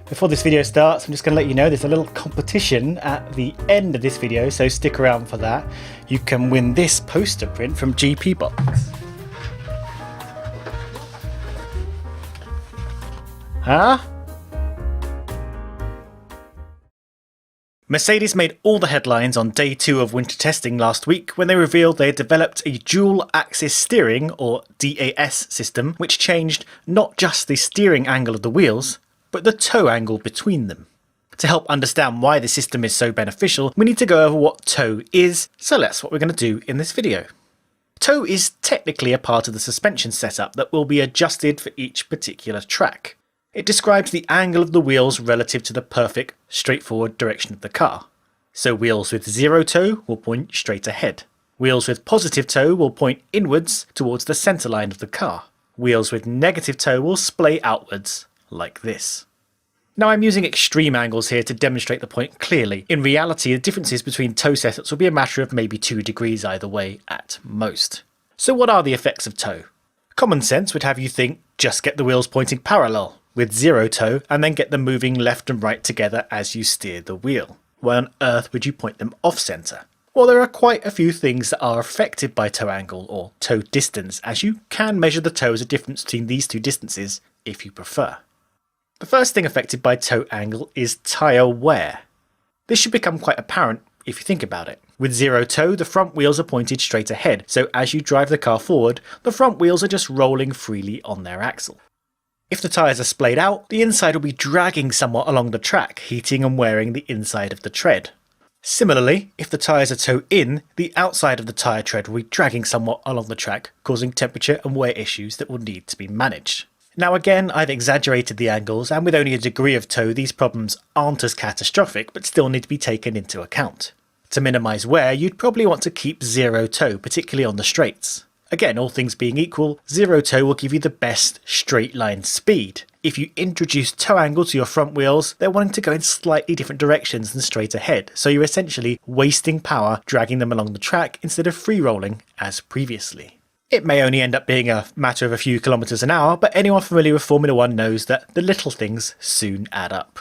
Before this video starts, I'm just going to let you know there's a little competition at the end of this video, so stick around for that. You can win this poster print from GP Box. Huh? Mercedes made all the headlines on day 2 of winter testing last week when they revealed they had developed a dual-axis steering, or DAS system, which changed not just the steering angle of the wheels, but the toe angle between them. To help understand why the system is so beneficial, we need to go over what toe is, so that's what we're going to do in this video. Toe is technically a part of the suspension setup that will be adjusted for each particular track. It describes the angle of the wheels relative to the perfect, straightforward direction of the car. So wheels with zero toe will point straight ahead. Wheels with positive toe will point inwards towards the centre line of the car. Wheels with negative toe will splay outwards, like this. Now I'm using extreme angles here to demonstrate the point clearly. In reality, the differences between toe setups will be a matter of maybe 2 degrees either way at most. So what are the effects of toe? Common sense would have you think, just get the wheels pointing parallel, with zero toe, and then get them moving left and right together as you steer the wheel. Why on earth would you point them off-centre? Well, there are quite a few things that are affected by toe angle, or toe distance, as you can measure the toe as a difference between these two distances if you prefer. The first thing affected by toe angle is tyre wear. This should become quite apparent if you think about it. With zero toe, the front wheels are pointed straight ahead, so as you drive the car forward, the front wheels are just rolling freely on their axle. If the tyres are splayed out, the inside will be dragging somewhat along the track, heating and wearing the inside of the tread. Similarly, if the tyres are toe in, the outside of the tyre tread will be dragging somewhat along the track, causing temperature and wear issues that will need to be managed. Now again, I've exaggerated the angles, and with only a degree of toe, these problems aren't as catastrophic, but still need to be taken into account. To minimise wear, you'd probably want to keep zero toe, particularly on the straights. Again, all things being equal, zero toe will give you the best straight line speed. If you introduce toe angle to your front wheels, they're wanting to go in slightly different directions than straight ahead, so you're essentially wasting power dragging them along the track instead of free rolling as previously. It may only end up being a matter of a few kilometers an hour, but anyone familiar with Formula 1 knows that the little things soon add up.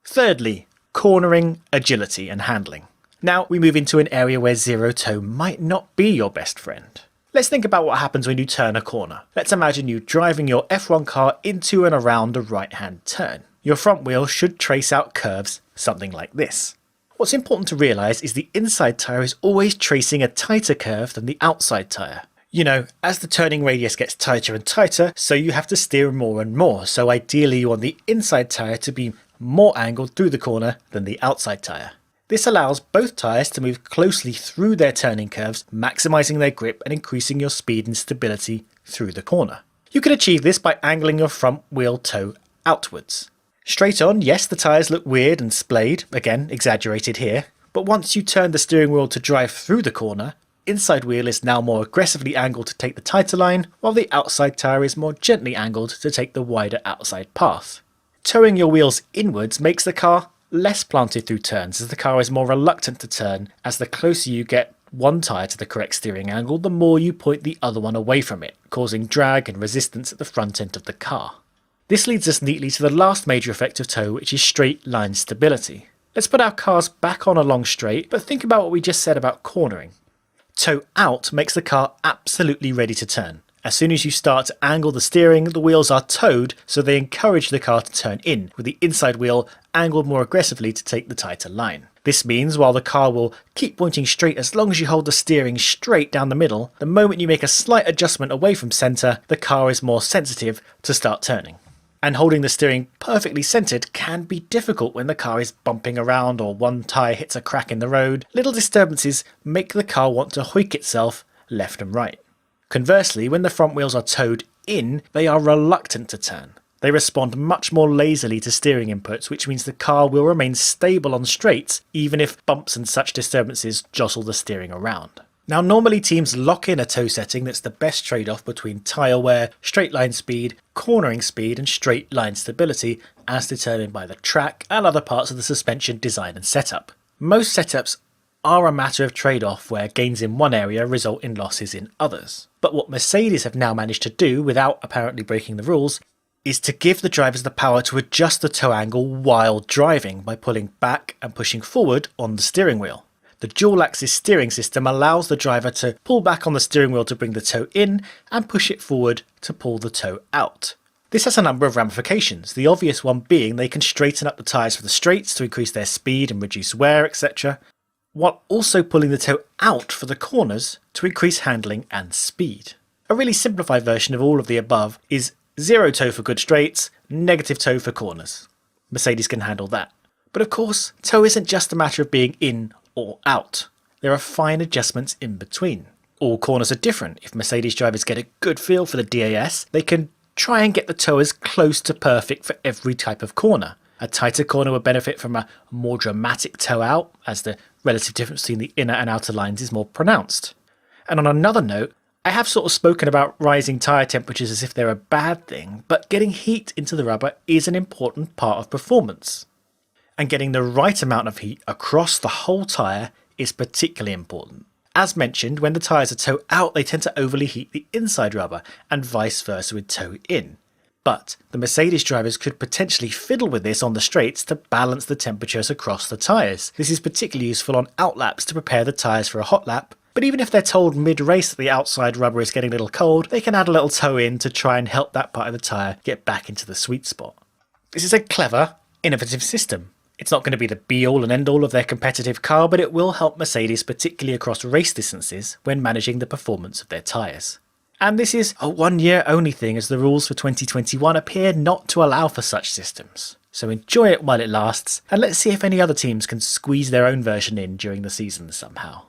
Thirdly, cornering, agility and handling. Now we move into an area where zero toe might not be your best friend. Let's think about what happens when you turn a corner. Let's imagine you driving your F1 car into and around a right-hand turn. Your front wheel should trace out curves, something like this. What's important to realise is the inside tyre is always tracing a tighter curve than the outside tyre. You know, as the turning radius gets tighter and tighter, so you have to steer more and more, so ideally you want the inside tyre to be more angled through the corner than the outside tyre. This allows both tyres to move closely through their turning curves, maximising their grip and increasing your speed and stability through the corner. You can achieve this by angling your front wheel toe outwards. Straight on, yes, the tyres look weird and splayed, again exaggerated here, but once you turn the steering wheel to drive through the corner, inside wheel is now more aggressively angled to take the tighter line, while the outside tyre is more gently angled to take the wider outside path. Towing your wheels inwards makes the car less planted through turns, as the car is more reluctant to turn, as the closer you get one tyre to the correct steering angle, the more you point the other one away from it, causing drag and resistance at the front end of the car. This leads us neatly to the last major effect of toe, which is straight line stability. Let's put our cars back on a long straight, but think about what we just said about cornering. Toe out makes the car absolutely ready to turn. As soon as you start to angle the steering, the wheels are toed, so they encourage the car to turn in, with the inside wheel angled more aggressively to take the tighter line. This means while the car will keep pointing straight as long as you hold the steering straight down the middle, the moment you make a slight adjustment away from centre, the car is more sensitive to start turning. And holding the steering perfectly centred can be difficult when the car is bumping around or one tyre hits a crack in the road. Little disturbances make the car want to hoik itself left and right. Conversely, when the front wheels are towed in, they are reluctant to turn. They respond much more lazily to steering inputs, which means the car will remain stable on straights, even if bumps and such disturbances jostle the steering around. Now normally teams lock in a toe setting that's the best trade-off between tyre wear, straight line speed, cornering speed and straight line stability as determined by the track and other parts of the suspension design and setup. Most setups are a matter of trade-off where gains in one area result in losses in others. But what Mercedes have now managed to do, without apparently breaking the rules, is to give the drivers the power to adjust the toe angle while driving by pulling back and pushing forward on the steering wheel. The dual-axis steering system allows the driver to pull back on the steering wheel to bring the toe in and push it forward to pull the toe out. This has a number of ramifications, the obvious one being they can straighten up the tyres for the straights to increase their speed and reduce wear, etc., while also pulling the toe out for the corners to increase handling and speed. A really simplified version of all of the above is zero toe for good straights, negative toe for corners. Mercedes can handle that. But of course, toe isn't just a matter of being in or out. There are fine adjustments in between. All corners are different. If Mercedes drivers get a good feel for the DAS, they can try and get the toe as close to perfect for every type of corner. A tighter corner would benefit from a more dramatic toe out, as the relative difference between the inner and outer lines is more pronounced. And on another note, I have sort of spoken about rising tyre temperatures as if they're a bad thing, but getting heat into the rubber is an important part of performance. And getting the right amount of heat across the whole tyre is particularly important. As mentioned, when the tyres are toe out, they tend to overly heat the inside rubber, and vice versa with toe in. But the Mercedes drivers could potentially fiddle with this on the straights to balance the temperatures across the tyres. This is particularly useful on outlaps to prepare the tyres for a hot lap, but even if they're told mid-race that the outside rubber is getting a little cold, they can add a little toe in to try and help that part of the tyre get back into the sweet spot. This is a clever, innovative system. It's not going to be the be-all and end-all of their competitive car, but it will help Mercedes, particularly across race distances, when managing the performance of their tyres. And this is a one-year only thing, as the rules for 2021 appear not to allow for such systems. So enjoy it while it lasts, and let's see if any other teams can squeeze their own version in during the season somehow.